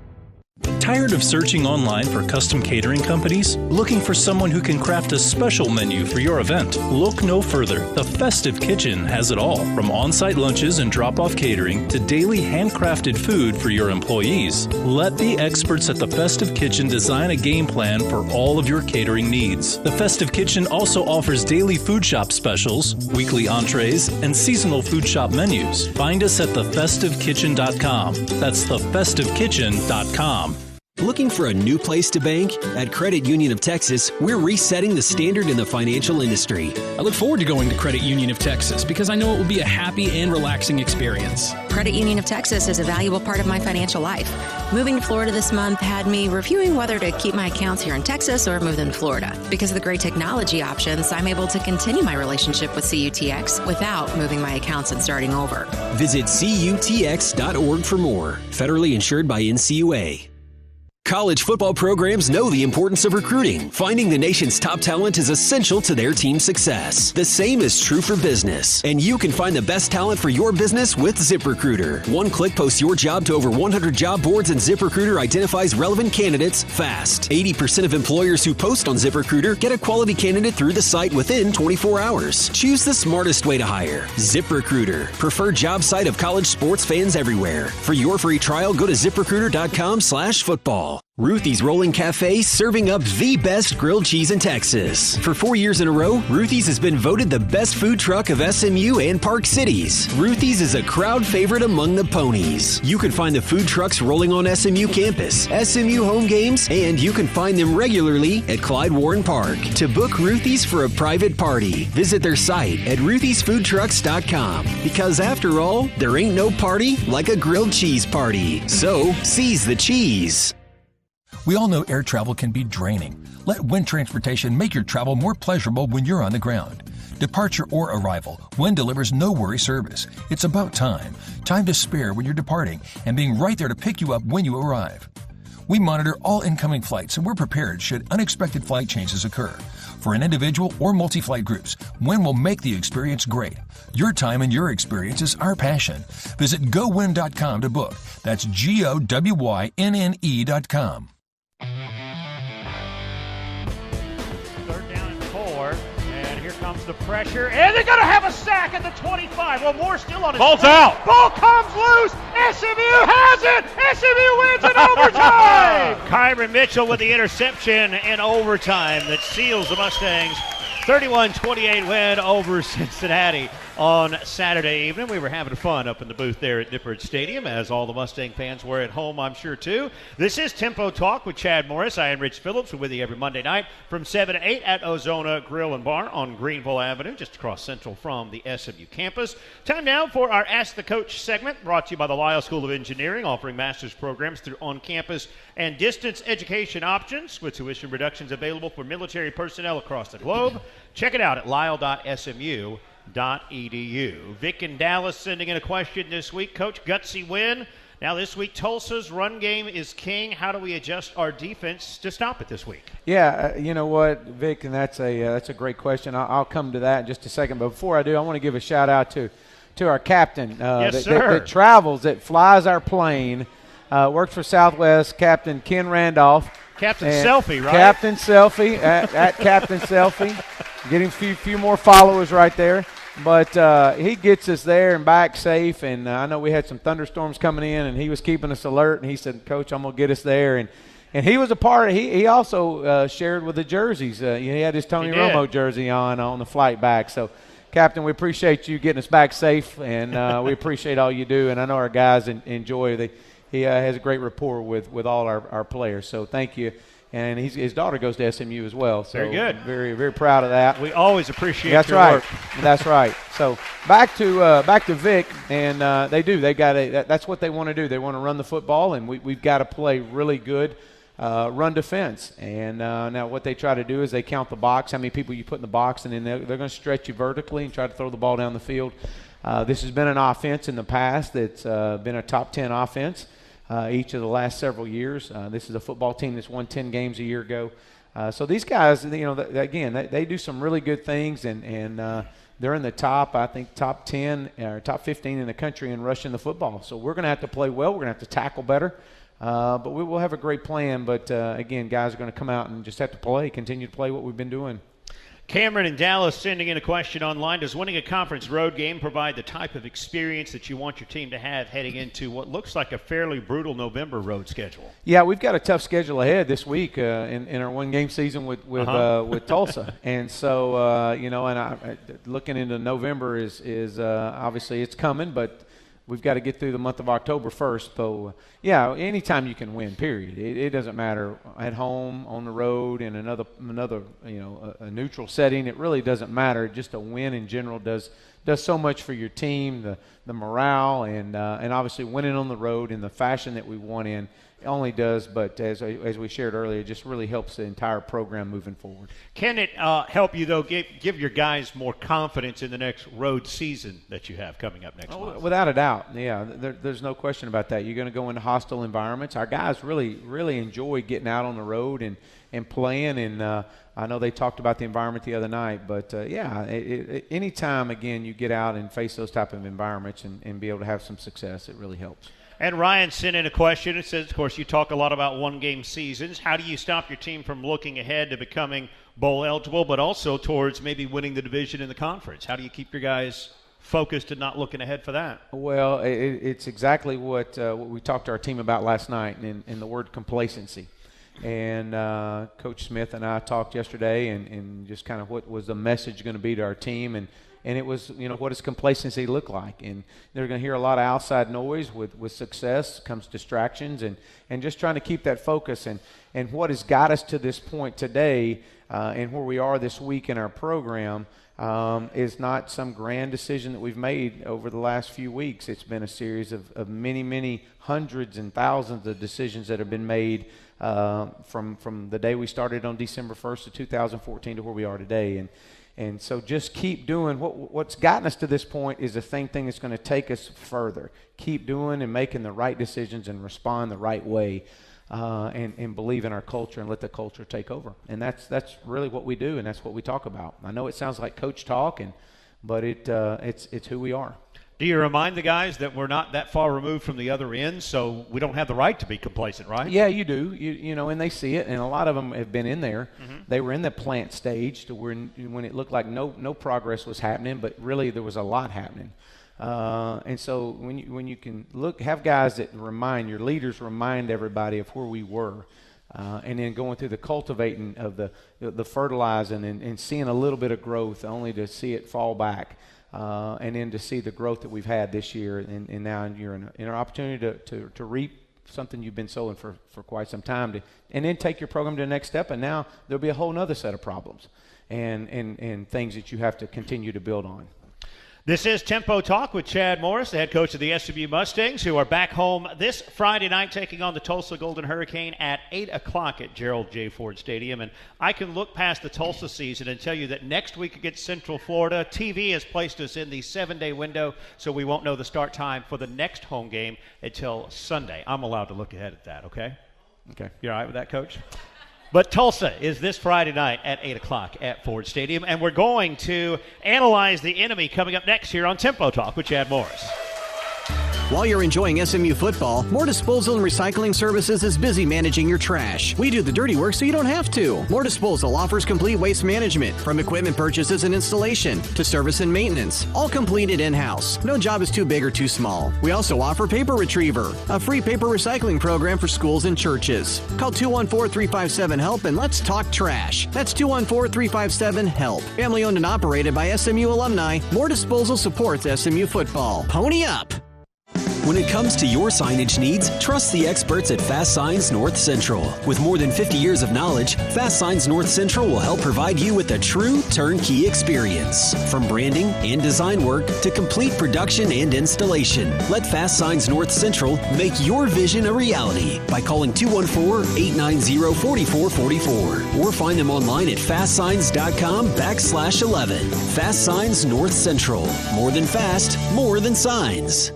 Tired of searching online for custom catering companies? Looking for someone who can craft a special menu for your event? Look no further. The Festive Kitchen has it all, from on-site lunches and drop-off catering to daily handcrafted food for your employees. Let the experts at the Festive Kitchen design a game plan for all of your catering needs. The Festive Kitchen also offers daily food shop specials, weekly entrees, and seasonal food shop menus. Find us at thefestivekitchen.com. That's thefestivekitchen.com. Looking for a new place to bank? At Credit Union of Texas, we're resetting the standard in the financial industry. I look forward to going to Credit Union of Texas because I know it will be a happy and relaxing experience. Credit Union of Texas is a valuable part of my financial life. Moving to Florida this month had me reviewing whether to keep my accounts here in Texas or move them to Florida. Because of the great technology options, I'm able to continue my relationship with CUTX without moving my accounts and starting over. Visit CUTX.org for more. Federally insured by NCUA. College football programs know the importance of recruiting. Finding the nation's top talent is essential to their team's success. The same is true for business. And you can find the best talent for your business with ZipRecruiter. One click posts your job to over 100 job boards, and ZipRecruiter identifies relevant candidates fast. 80% of employers who post on ZipRecruiter get a quality candidate through the site within 24 hours. Choose the smartest way to hire. ZipRecruiter, preferred job site of college sports fans everywhere. For your free trial, go to ZipRecruiter.com/football. Ruthie's Rolling Cafe, serving up the best grilled cheese in Texas. For 4 years in a row, Ruthie's has been voted the best food truck of SMU and Park Cities. Ruthie's is a crowd favorite among the ponies. You can find the food trucks rolling on SMU campus, SMU home games, and you can find them regularly at Clyde Warren Park. To book Ruthie's for a private party, visit their site at ruthiesfoodtrucks.com. Because after all, there ain't no party like a grilled cheese party. So, seize the cheese. We all know air travel can be draining. Let Wind Transportation make your travel more pleasurable when you're on the ground. Departure or arrival, Wind delivers no-worry service. It's about time to spare when you're departing, and being right there to pick you up when you arrive. We monitor all incoming flights, and we're prepared should unexpected flight changes occur. For an individual or multi-flight groups, Wind will make the experience great. Your time and your experience is our passion. Visit GoWin.com to book. That's GOWYNNE.com. Here comes the pressure, and they're going to have a sack at the 25. Well, Moore's still on his Ball's feet. out. Ball comes loose. SMU has it. SMU wins in overtime. Kyron Mitchell with the interception in overtime that seals the Mustangs' 31-28 win over Cincinnati on Saturday evening. We were having fun up in the booth there at Nippert Stadium, as all the Mustang fans were at home, I'm sure, too. This is Tempo Talk with Chad Morris. I am Rich Phillips. We're with you every Monday night from 7 to 8 at Ozona Grill and Bar on Greenville Avenue, just across Central from the SMU campus. Time now for our Ask the Coach segment, brought to you by the Lyle School of Engineering, offering master's programs through on-campus and distance education options with tuition reductions available for military personnel across the globe. Check it out at lyle.smu.edu. Vic in Dallas sending in a question this week. Coach, gutsy win. Now this week, Tulsa's run game is king. How do we adjust our defense to stop it this week? Yeah, you know what, Vic, and that's a great question. I'll come to that in just a second. But before I do, I want to give a shout-out to our captain that travels, that flies our plane, works for Southwest, Captain Ken Randolph. Captain Selfie, right? Captain Selfie, at Captain Selfie. Getting a few more followers right there. But he gets us there and back safe. And I know we had some thunderstorms coming in, and he was keeping us alert. And he said, Coach, I'm going to get us there. And he was a part of he also shared with the jerseys. He had his Tony Romo jersey on the flight back. So, Captain, we appreciate you getting us back safe. And we appreciate all you do. And I know our guys enjoy he has a great rapport with all our players. So thank you. And his daughter goes to SMU as well. So very good. Very, very proud of that. We always appreciate your work. That's right. So back to Vic, and they do. They got that's what they want to do. They want to run the football, and we've got to play really good run defense. And now what they try to do is they count the box, how many people you put in the box, and then they're going to stretch you vertically and try to throw the ball down the field. This has been an offense in the past that's been a top 10 offense. Each of the last several years. This is a football team that's won 10 games a year ago. So these guys, they do some really good things, and they're in the top 10 or top 15 in the country in rushing the football. So we're going to have to play well. We're going to have to tackle better. But we will have a great plan. But, again, guys are going to come out and just have to continue to play what we've been doing. Cameron in Dallas sending in a question online. Does winning a conference road game provide the type of experience that you want your team to have heading into what looks like a fairly brutal November road schedule? Yeah, we've got a tough schedule ahead this week in our one-game season with Tulsa. And so, looking into November is obviously it's coming, but we've got to get through the month of October first. So, anytime you can win, period. It doesn't matter at home, on the road, in another a neutral setting. It really doesn't matter. Just a win in general does so much for your team, the morale, and obviously winning on the road in the fashion that we won in only does, but as we shared earlier, it just really helps the entire program moving forward. Can it help you, though, give your guys more confidence in the next road season that you have coming up next month? Without a doubt, yeah. There's no question about that. You're going to go into hostile environments. Our guys really, really enjoy getting out on the road and playing, and I know they talked about the environment the other night, but, anytime, again, you get out and face those type of environments and be able to have some success, it really helps. And Ryan sent in a question. It says, of course, you talk a lot about one-game seasons. How do you stop your team from looking ahead to becoming bowl eligible, but also towards maybe winning the division in the conference? How do you keep your guys focused and not looking ahead for that? Well, it's exactly what we talked to our team about last night in the word complacency. And Coach Smith and I talked yesterday and just kind of what was the message going to be to our team. And it was, what does complacency look like? And they're going to hear a lot of outside noise. With success comes distractions and just trying to keep that focus. And what has got us to this point today and where we are this week in our program is not some grand decision that we've made over the last few weeks. It's been a series of many, many hundreds and thousands of decisions that have been made from the day we started on December 1st of 2014 to where we are today. And so just keep doing what's gotten us to this point is the same thing that's going to take us further. Keep doing and making the right decisions and respond the right way and believe in our culture and let the culture take over. And that's really what we do, and that's what we talk about. I know it sounds like coach talk, but it's who we are. Do you remind the guys that we're not that far removed from the other end, so we don't have the right to be complacent, right? Yeah, you do. You know, and they see it, and a lot of them have been in there. Mm-hmm. They were in the plant stage to where when it looked like no progress was happening, but really there was a lot happening. And so when you can have guys that remind, your leaders remind everybody of where we were, and then going through the cultivating of the fertilizing and seeing a little bit of growth only to see it fall back. And then to see the growth that we've had this year, and now you're in an opportunity to reap something you've been sowing for quite some time, and then take your program to the next step, and now there'll be a whole other set of problems and things that you have to continue to build on. This is Tempo Talk with Chad Morris, the head coach of the SMU Mustangs, who are back home this Friday night taking on the Tulsa Golden Hurricane at 8 o'clock at Gerald J. Ford Stadium. And I can look past the Tulsa season and tell you that next week against Central Florida, TV has placed us in the 7-day window, so we won't know the start time for the next home game until Sunday. I'm allowed to look ahead at that, okay? Okay. You all right with that, Coach? But Tulsa is this Friday night at 8 o'clock at Ford Stadium, and we're going to analyze the enemy coming up next here on Tempo Talk with Chad Morris. While you're enjoying SMU football, More Disposal and Recycling Services is busy managing your trash. We do the dirty work so you don't have to. More Disposal offers complete waste management, from equipment purchases and installation to service and maintenance, all completed in-house. No job is too big or too small. We also offer Paper Retriever, a free paper recycling program for schools and churches. Call 214-357-HELP and let's talk trash. That's 214-357-HELP. Family owned and operated by SMU alumni, More Disposal supports SMU football. Pony up! When it comes to your signage needs, trust the experts at Fast Signs North Central. With more than 50 years of knowledge, Fast Signs North Central will help provide you with a true turnkey experience. From branding and design work to complete production and installation, let Fast Signs North Central make your vision a reality by calling 214-890-4444 or find them online at fastsigns.com/11. Fast Signs North Central. More than fast, more than signs.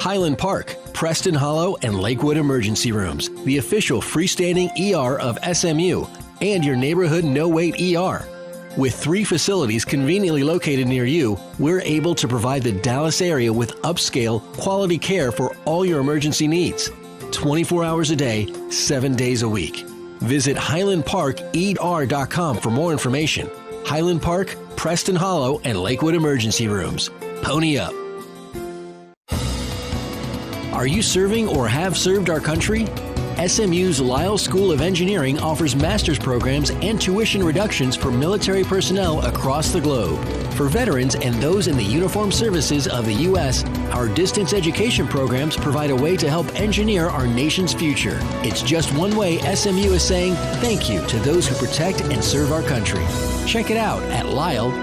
Highland Park, Preston Hollow, and Lakewood Emergency Rooms, the official freestanding ER of SMU, and your neighborhood no-wait ER. With 3 facilities conveniently located near you, we're able to provide the Dallas area with upscale, quality care for all your emergency needs. 24 hours a day, 7 days a week. Visit HighlandParkER.com for more information. Highland Park, Preston Hollow, and Lakewood Emergency Rooms. Pony up. Are you serving or have served our country? SMU's Lyle School of Engineering offers master's programs and tuition reductions for military personnel across the globe. For veterans and those in the uniformed services of the U.S., our distance education programs provide a way to help engineer our nation's future. It's just one way SMU is saying thank you to those who protect and serve our country. Check it out at lyle.smu.edu.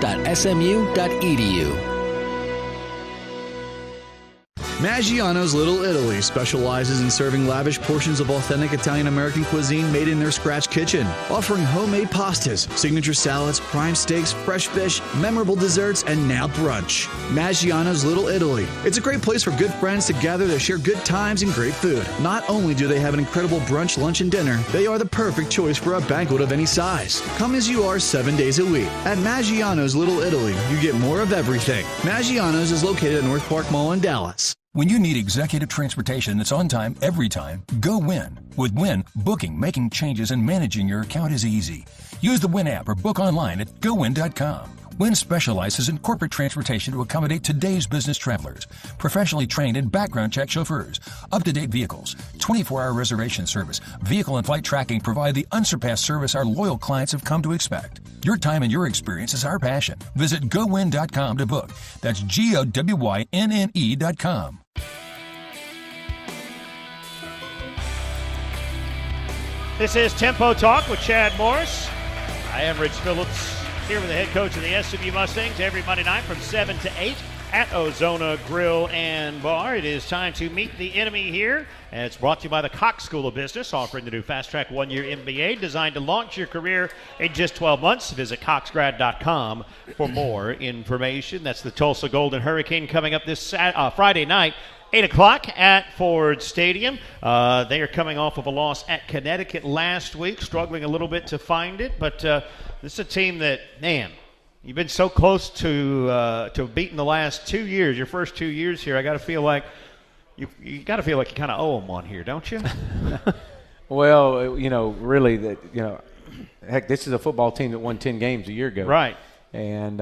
Maggiano's Little Italy specializes in serving lavish portions of authentic Italian-American cuisine made in their scratch kitchen, offering homemade pastas, signature salads, prime steaks, fresh fish, memorable desserts, and now brunch. Maggiano's Little Italy. It's a great place for good friends to gather to share good times and great food. Not only do they have an incredible brunch, lunch, and dinner, they are the perfect choice for a banquet of any size. Come as you are 7 days a week. At Maggiano's Little Italy, you get more of everything. Maggiano's is located at North Park Mall in Dallas. When you need executive transportation that's on time every time, go Win. With Win, booking, making changes, and managing your account is easy. Use the Win app or book online at gowin.com. Win specializes in corporate transportation to accommodate today's business travelers. Professionally trained and background check chauffeurs, up-to-date vehicles, 24-hour reservation service, vehicle and flight tracking provide the unsurpassed service our loyal clients have come to expect. Your time and your experience is our passion. Visit gowin.com to book. That's GOWYNNE.com. This is Tempo Talk with Chad Morris. I am Rich Phillips, here with the head coach of the SMU Mustangs every Monday night from 7 to 8 at Ozona Grill and Bar. It is time to meet the enemy here, and it's brought to you by the Cox School of Business, offering the new Fast Track 1-year MBA designed to launch your career in just 12 months. Visit coxgrad.com for more information. That's the Tulsa Golden Hurricane coming up this Friday night, 8 o'clock at Ford Stadium. They are coming off of a loss at Connecticut last week, struggling a little bit to find it, but this is a team that, man, You've been so close to beating the last 2 years. Your first 2 years here, I got to feel like you kind of owe them one here, don't you? Well, really heck, this is a football team that won 10 games a year ago. Right. And,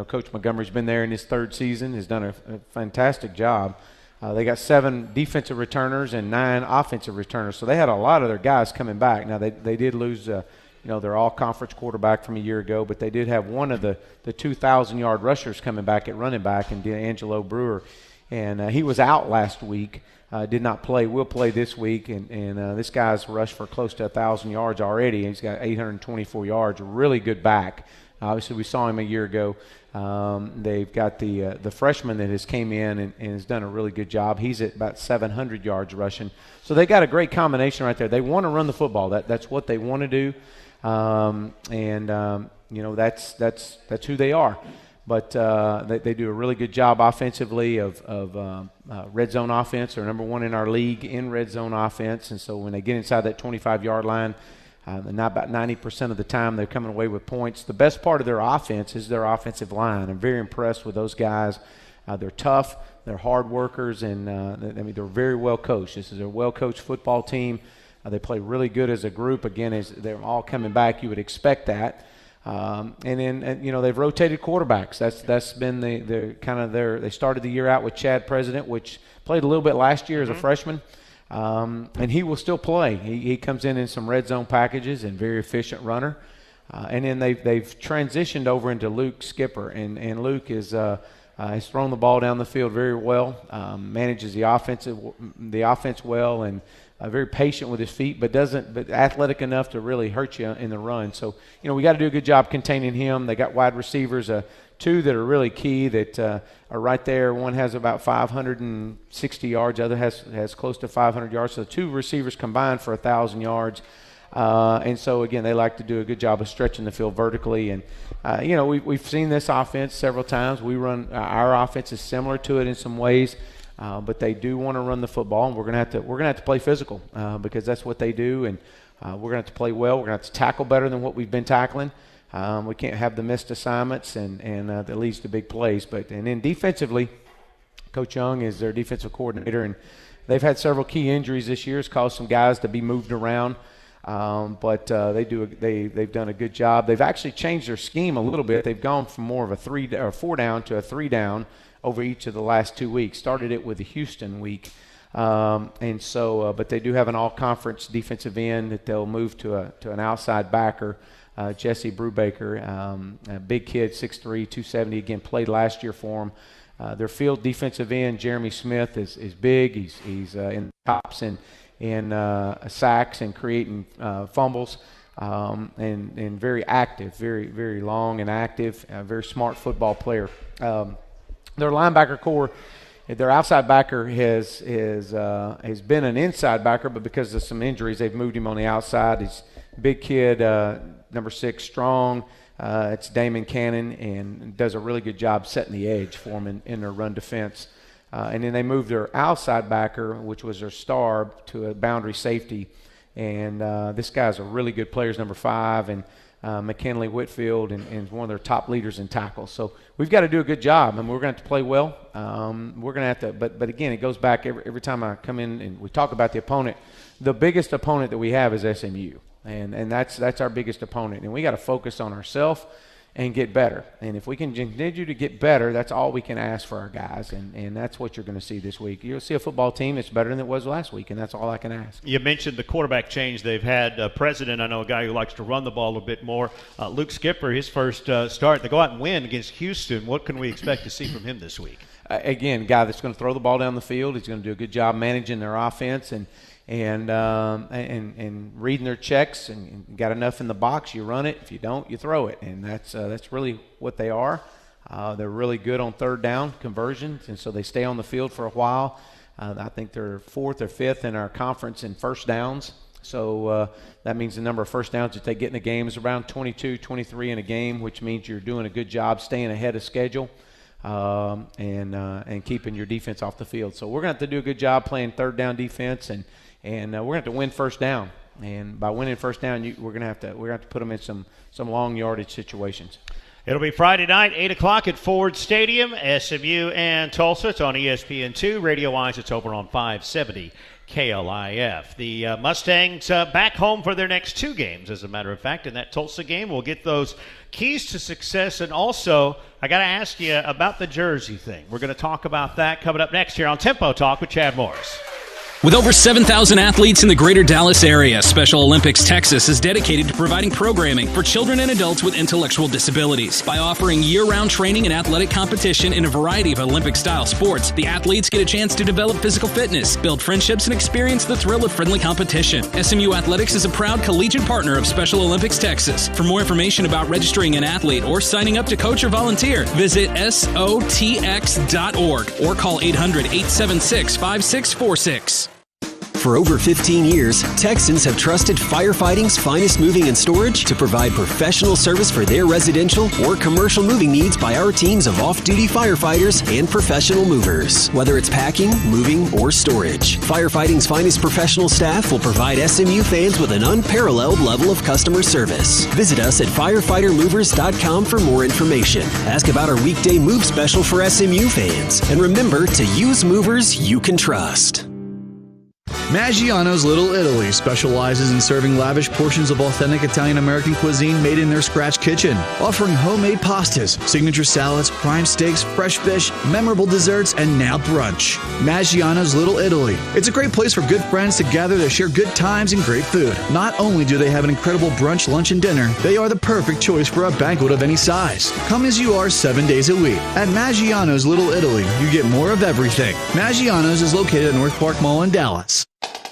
Coach Montgomery's been there in his third season, has done a fantastic job. They got 7 defensive returners and 9 offensive returners. So they had a lot of their guys coming back. Now, they did lose, their all-conference quarterback from a year ago, but they did have one of the 2,000-yard rushers coming back at running back, and D'Angelo Brewer. And he was out last week, did not play. Will play this week, and this guy's rushed for close to 1,000 yards already. He's got 824 yards, a really good back. Obviously, we saw him a year ago. They've got the freshman that has came in and has done a really good job. He's at about 700 yards rushing. So they got a great combination right there. They want to run the football. That's what they want to do, that's who they are. But they do a really good job offensively of red zone offense. They're number 1 in our league in red zone offense, and so when they get inside that 25-yard line, and about 90% of the time they're coming away with points. The best part of their offense is their offensive line. I'm very impressed with those guys. They're tough, they're hard workers, and they're very well coached. This is a well-coached football team. They play really good as a group. Again, as they're all coming back, you would expect that. And then they've rotated quarterbacks. That's been they started the year out with Chad President, which played a little bit last year as a freshman. And he will still play. He comes in some red zone packages and very efficient runner. And then they've transitioned over into Luke Skipper, and Luke has thrown the ball down the field very well, manages the offense well, and very patient with his feet, but athletic enough to really hurt you in the run. So we got to do a good job containing him. They got wide receivers, 2 that are really key that are right there. One has about 560 yards. The other has close to 500 yards. So 2 receivers combined for 1,000 yards. And so, again, they like to do a good job of stretching the field vertically. And, we've seen this offense several times. Our offense is similar to it in some ways. But they do want to run the football, and we're going to have to play physical because that's what they do. And we're going to have to play well. We're going to have to tackle better than what we've been tackling. We can't have the missed assignments, and that leads to big plays. And then defensively, Coach Young is their defensive coordinator, and they've had several key injuries this year. It's caused some guys to be moved around, but they've done a good job. They've actually changed their scheme a little bit. They've gone from more of a 4 down to a 3 down over each of the last 2 weeks. Started it with the Houston week. But they do have an all-conference defensive end that they'll move to an outside backer. Jesse Brubaker, a big kid, 6'3", 270, again, played last year for him. Their field defensive end, Jeremy Smith, is big. He's in the tops in sacks and creating fumbles, and very active, very, very long and active, a very smart football player. Their linebacker core, their outside backer has been an inside backer, but because of some injuries, they've moved him on the outside. He's a big kid, number 6, strong. It's Damon Cannon, and does a really good job setting the edge for them in their run defense. And then they moved their outside backer, which was their star, to a boundary safety. And this guy's a really good player, number 5, and McKinley Whitfield, and one of their top leaders in tackles. So we've got to do a good job, and we're going to have to play well. We're going to have to, but again, it goes back every time I come in and we talk about the opponent. The biggest opponent that we have is SMU, and that's our biggest opponent, and we got to focus on ourselves and get better. And if we can continue to get better, that's all we can ask for our guys, and that's what you're going to see this week. You'll see a football team that's better than it was last week, and that's all I can ask. You mentioned the quarterback change they've had. President, I know a guy who likes to run the ball a little bit more. Luke Skipper, his first start, they go out and win against Houston. What can we expect to see from him this week? Again, a guy that's going to throw the ball down the field. He's going to do a good job managing their offense and reading their checks, and got enough in the box, you run it. If you don't, you throw it, and that's really what they are. They're really good on third down conversions, and so they stay on the field for a while. I think they're 4th or 5th in our conference in first downs. So that means the number of first downs that they get in a game is around 22, 23 in a game, which means you're doing a good job staying ahead of schedule and keeping your defense off the field. So we're going to have to do a good job playing third down defense, and we're going to have to win first down. And by winning first down, we're going to have to put them in some long yardage situations. It'll be Friday night, 8 o'clock at Ford Stadium, SMU and Tulsa. It's on ESPN2. Radio-wise, it's over on 570 KLIF. The Mustangs back home for their next 2 games, as a matter of fact. In that Tulsa game, we'll get those keys to success. And also, I got to ask you about the jersey thing. We're going to talk about that coming up next here on Tempo Talk with Chad Morris. With over 7,000 athletes in the greater Dallas area, Special Olympics Texas is dedicated to providing programming for children and adults with intellectual disabilities. By offering year-round training and athletic competition in a variety of Olympic-style sports, the athletes get a chance to develop physical fitness, build friendships, and experience the thrill of friendly competition. SMU Athletics is a proud collegiate partner of Special Olympics Texas. For more information about registering an athlete or signing up to coach or volunteer, visit SOTX.org or call 800-876-5646. For over 15 years, Texans have trusted firefighting's finest moving and storage to provide professional service for their residential or commercial moving needs by our teams of off-duty firefighters and professional movers. Whether it's packing, moving, or storage, firefighting's finest professional staff will provide SMU fans with an unparalleled level of customer service. Visit us at firefightermovers.com for more information. Ask about our weekday move special for SMU fans. And remember to use movers you can trust. Maggiano's Little Italy specializes in serving lavish portions of authentic Italian-American cuisine made in their scratch kitchen, offering homemade pastas, signature salads, prime steaks, fresh fish, memorable desserts, and now brunch. Maggiano's Little Italy. It's a great place for good friends to gather to share good times and great food. Not only do they have an incredible brunch, lunch, and dinner, they are the perfect choice for a banquet of any size. Come as you are 7 days a week. At Maggiano's Little Italy, you get more of everything. Maggiano's is located at North Park Mall in Dallas.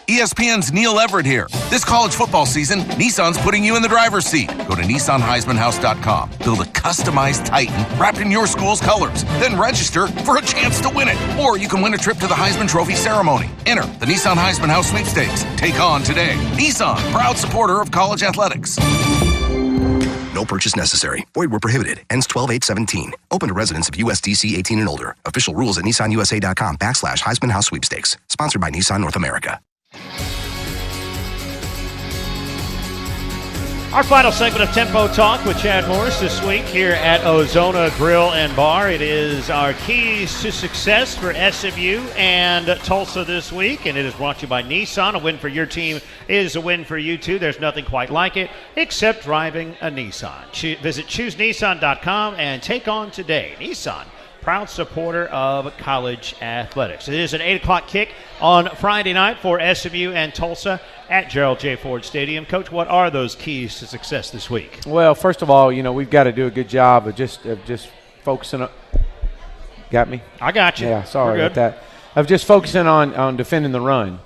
ESPN's Neil Everett here. This college football season, Nissan's putting you in the driver's seat. Go to NissanHeismanHouse.com. Build a customized Titan wrapped in your school's colors. Then register for a chance to win it. Or you can win a trip to the Heisman Trophy ceremony. Enter the Nissan Heisman House Sweepstakes. Take on today. Nissan, proud supporter of college athletics. No purchase necessary. Void where prohibited. Ends 12/8/17. Open to residents of USDC 18 and older. Official rules at NissanUSA.com/Heisman House Sweepstakes. Sponsored by Nissan North America. Our final segment of Tempo Talk with Chad Morris this week here at Ozona Grill and Bar. It is our keys to success for SMU and Tulsa this week, and it is brought to you by Nissan. A win for your team is a win for you, too. There's nothing quite like it except driving a Nissan. Visit ChooseNissan.com and take on today. Nissan, proud supporter of college athletics. It is an 8 o'clock kick on Friday night for SMU and Tulsa at Gerald J. Ford Stadium. Coach, what are those keys to success this week? Well, first of all, we've got to do a good job of just focusing on. Got me? I got you. Yeah, sorry about that. Of just focusing on defending the run.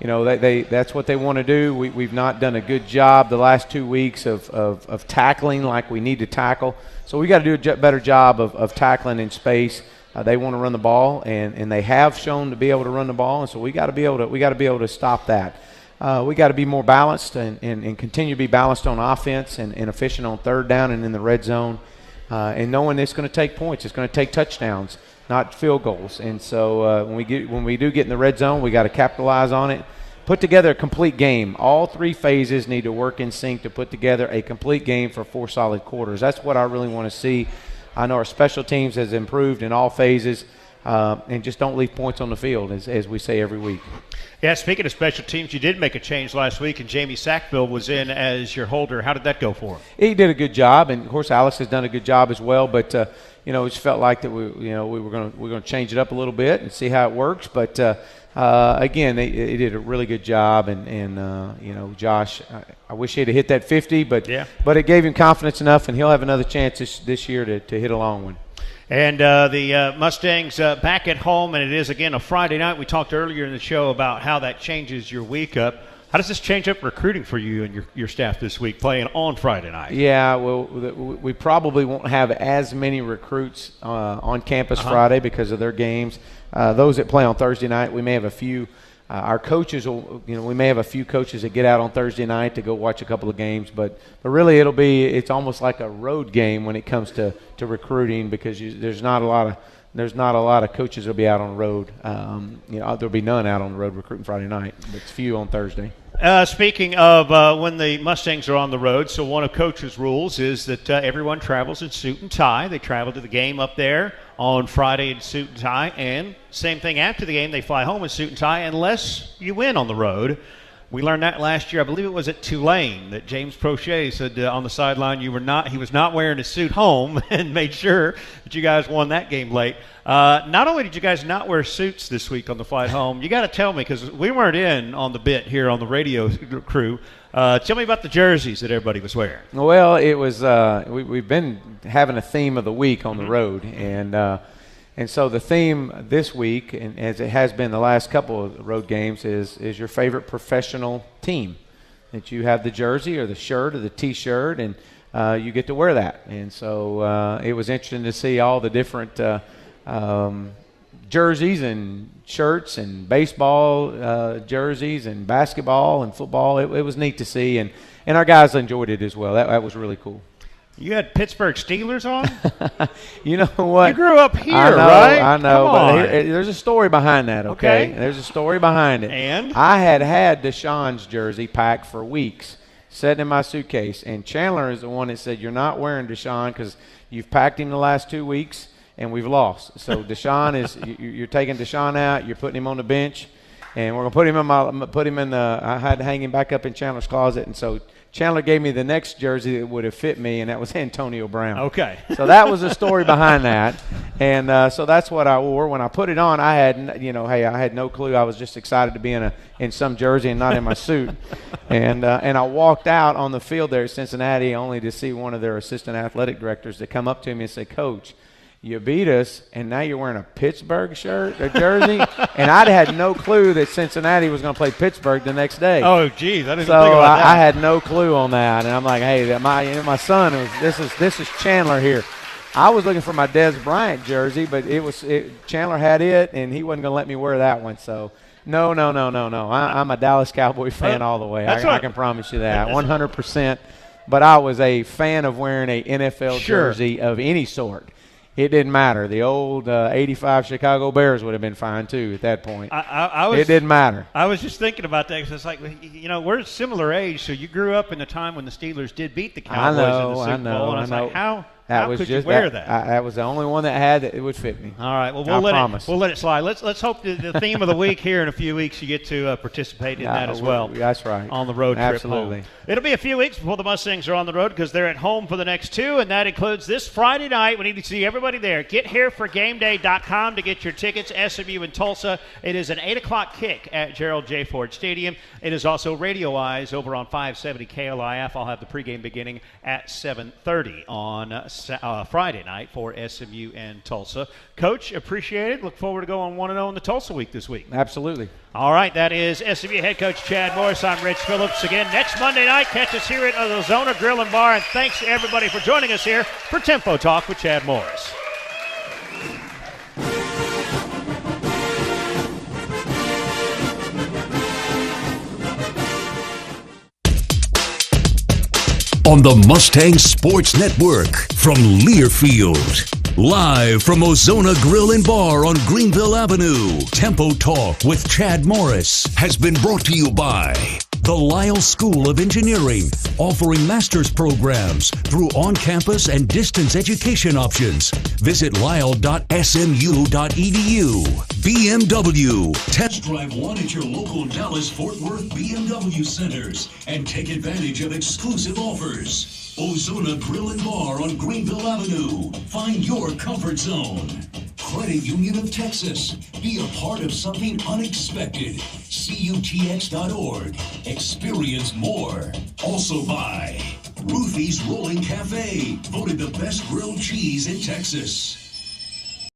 That's what they want to do. We've not done a good job the last 2 weeks of tackling like we need to tackle. So we got to do a better job of tackling in space. They want to run the ball, and they have shown to be able to run the ball, and so we got to be able to stop that. We got to be more balanced and continue to be balanced on offense and efficient on third down and in the red zone, and knowing it's going to take points, it's going to take touchdowns, not field goals. And so when we do get in the red zone, we got to capitalize on it. Put together a complete game. All 3 phases need to work in sync to put together a complete game for 4 solid quarters. That's what I really want to see. I know our special teams has improved in all phases, and just don't leave points on the field, as we say every week. Yeah, speaking of special teams, you did make a change last week, and Jamie Sackville was in as your holder. How did that go for him? He did a good job, and of course Alex has done a good job as well. But it just felt like that we were going to change it up a little bit and see how it works. But again, he did a really good job, and Josh, I wish he'd have hit that 50, but it gave him confidence enough, and he'll have another chance this year to hit a long one. And the Mustangs back at home, and it is, again, a Friday night. We talked earlier in the show about how that changes your week up. How does this change up recruiting for you and your staff this week, playing on Friday night? Yeah, well, we probably won't have as many recruits on campus Friday because of their games. Those that play on Thursday night, we may have a few. Our coaches will, we may have a few coaches that get out on Thursday night to go watch a couple of games, but really it's almost like a road game when it comes to recruiting, because there's not a lot of coaches that'll be out on the road. There'll be none out on the road recruiting Friday night, but it's few on Thursday. Speaking of when the Mustangs are on the road, so one of Coach's rules is that everyone travels in suit and tie. They travel to the game up there on Friday in suit and tie, and same thing after the game. They fly home in suit and tie unless you win on the road. We learned that last year. I believe it was at Tulane that James Prochet said on the sideline he was not wearing a suit home and made sure that you guys won that game late. Not only did you guys not wear suits this week on the flight home, you got to tell me, because we weren't in on the bit here on the radio crew. Tell me about the jerseys that everybody was wearing. Well, it was we've been having a theme of the week on the road, and so the theme this week, and as it has been the last couple of road games, is your favorite professional team. That you have the jersey or the shirt or the T-shirt, and you get to wear that. And so it was interesting to see all the different jerseys and shirts and baseball jerseys and basketball and football. It was neat to see, and our guys enjoyed it as well. That was really cool. You had Pittsburgh Steelers on? You know what? You grew up here, right? I know, Come but on. there's a story behind that, okay? There's a story behind it. And? I had Deshaun's jersey packed for weeks, sitting in my suitcase, and Chandler is the one that said, you're not wearing Deshaun because you've packed him the last 2 weeks, and we've lost. So Deshaun is you're taking Deshaun out, you're putting him on the bench, and we're gonna put him in the. I had to hang him back up in Chandler's closet, and so Chandler gave me the next jersey that would have fit me, and that was Antonio Brown. Okay. So that was the story behind that, and so that's what I wore. When I put it on, I had, I had no clue. I was just excited to be in some jersey and not in my suit, and I walked out on the field there at Cincinnati only to see one of their assistant athletic directors to come up to me and say, "Coach, you beat us, and now you're wearing a Pittsburgh shirt or jersey." And I'd had no clue that Cincinnati was going to play Pittsburgh the next day. Oh, geez, I didn't so think about that. I had no clue on that, and I'm like, "Hey, my son this is Chandler here." I was looking for my Des Bryant jersey, but Chandler had it, and he wasn't going to let me wear that one. So no. I'm a Dallas Cowboy fan all the way. I can promise you that, 100%. But I was a fan of wearing a NFL jersey of any sort. It didn't matter. The old 85 Chicago Bears would have been fine, too, at that point. It didn't matter. I was just thinking about that because it's like, we're a similar age, so you grew up in the time when the Steelers did beat the Cowboys in the Super Bowl. And I was like, how could you wear that? That was the only one that had it would fit me. All right. Well, we'll let it slide. Let's hope the theme of the week here in a few weeks you get to participate in that as well. That's right. On the road trip Absolutely. home. It'll be a few weeks before the Mustangs are on the road because they're at home for the next two, and that includes this Friday night. We need to see everybody there. Get here for GameDay.com to get your tickets. SMU in Tulsa. It is an 8 o'clock kick at Gerald J. Ford Stadium. It is also Radio Eyes over on 570 KLIF. I'll have the pregame beginning at 7:30 on Friday night for SMU and Tulsa. Coach, appreciate it. Look forward to going 1-0 in the Tulsa week this week. Absolutely. All right, that is SMU head coach Chad Morris. I'm Rich Phillips. Again, next Monday night, catch us here at Ozona Grill and Bar. And thanks to everybody for joining us here for Tempo Talk with Chad Morris. On the Mustang Sports Network from Learfield. Live from Ozona Grill and Bar on Greenville Avenue, Tempo Talk with Chad Morris has been brought to you by the Lyle School of Engineering, offering master's programs through on-campus and distance education options. Visit lyle.smu.edu. BMW. Test drive one at your local Dallas-Fort Worth BMW centers and take advantage of exclusive offers. Ozona Grill and Bar on Greenville Avenue. Find your comfort zone. Credit Union of Texas. Be a part of something unexpected. CUTX.org. Experience more. Also by Ruthie's Rolling Cafe. Voted the best grilled cheese in Texas.